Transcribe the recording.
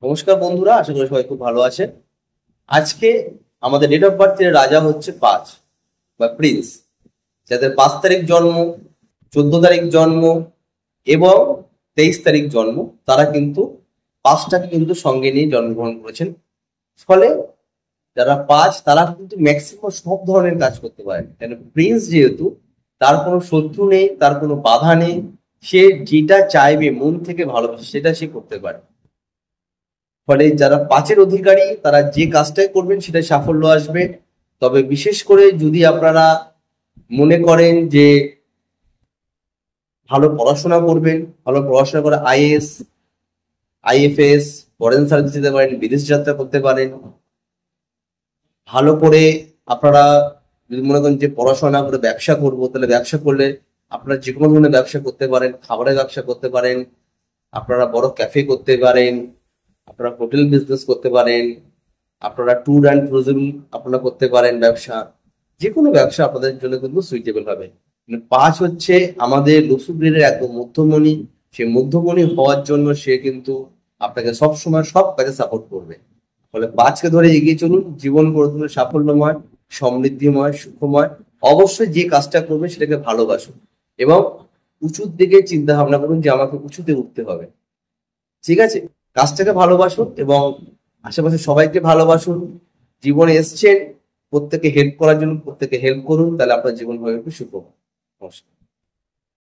নমস্কার বন্ধুরা, আশা করি সবাই খুব ভালো আছেন। আজকে আমাদের ডেট অফ বার্থের রাজা হচ্ছে 5 বা প্রিন্স। যাদের 5 তারিখ জন্ম, 14 তারিখ জন্ম এবং 23 তারিখ জন্ম, তারা কিন্তু 5টাকে কিন্তু সঙ্গে নিয়ে জন্মগ্রহণ করেছেন। ফলে যারা 5 তারা কিন্তু ম্যাক্সিমাম সব ধরনের কাজ করতে পারেন, কেন প্রিন্স যেহেতু তার কোনো শত্রু নেই, তার কোনো বাধা নেই। সে যেটা চাইবে মন থেকে ভালোবাসে সেটা সে করতে পারে। ফলে যারা 5-এর অধিকারী তারা যে কাজটাই করবেন সেটা সাফল্য আসবে। তবে বিশেষ করে যদি আপনারা মনে করেন যে ভালো পড়াশোনা করবেন, ভালো পড়াশোনা করে আইএএস, আইএফএস, ফরেন সার্ভিস দিতে পারেন, বিদেশ যাত্রা করতে পারেন। ভালো করে আপনারা যদি মনে করেন যে পড়াশোনা না করে ব্যবসা করবো, তাহলে ব্যবসা করলে আপনারা যে কোনো ধরনের ব্যবসা করতে পারেন। খাবারের ব্যবসা করতে পারেন, আপনারা বড় ক্যাফে করতে পারেন, আপনারা হোটেল বিজনেস করতে পারেন, আপনারা ট্যুর অ্যান্ড ট্যুরিজম আপনারা করতে পারেন। ব্যবসা, যে কোনো ব্যবসা আপনাদের জন্য কিন্তু সুইটেবল হবে। 5 হচ্ছে আমাদের লসু গ্রেডের একদম মধ্যমণি। সে মধ্যমণি হওয়ার জন্য সে কিন্তু আপনাকে সব সময় সব কাজে সাপোর্ট করবে। ফলে 5কে ধরে এগিয়ে চলুন, জীবন করে তুলুন সাফল্যময়, সমৃদ্ধিময়, সুখময়। অবশ্যই যে কাজটা করবে সেটাকে ভালোবাসুন এবং উঁচুর দিকে চিন্তা ভাবনা করুন যে আমাকে উঁচুতে উঠতে হবে। ঠিক আছে? কাজটাকে ভালোবাসুন এবং আশেপাশে সবাইকে ভালোবাসুন। জীবনে এসছেন প্রত্যেকে হেল্প করার জন্য, প্রত্যেকে হেল্প করুন, তাহলে আপনার জীবন হয়ে উঠবে সুখময়। নমস্কার।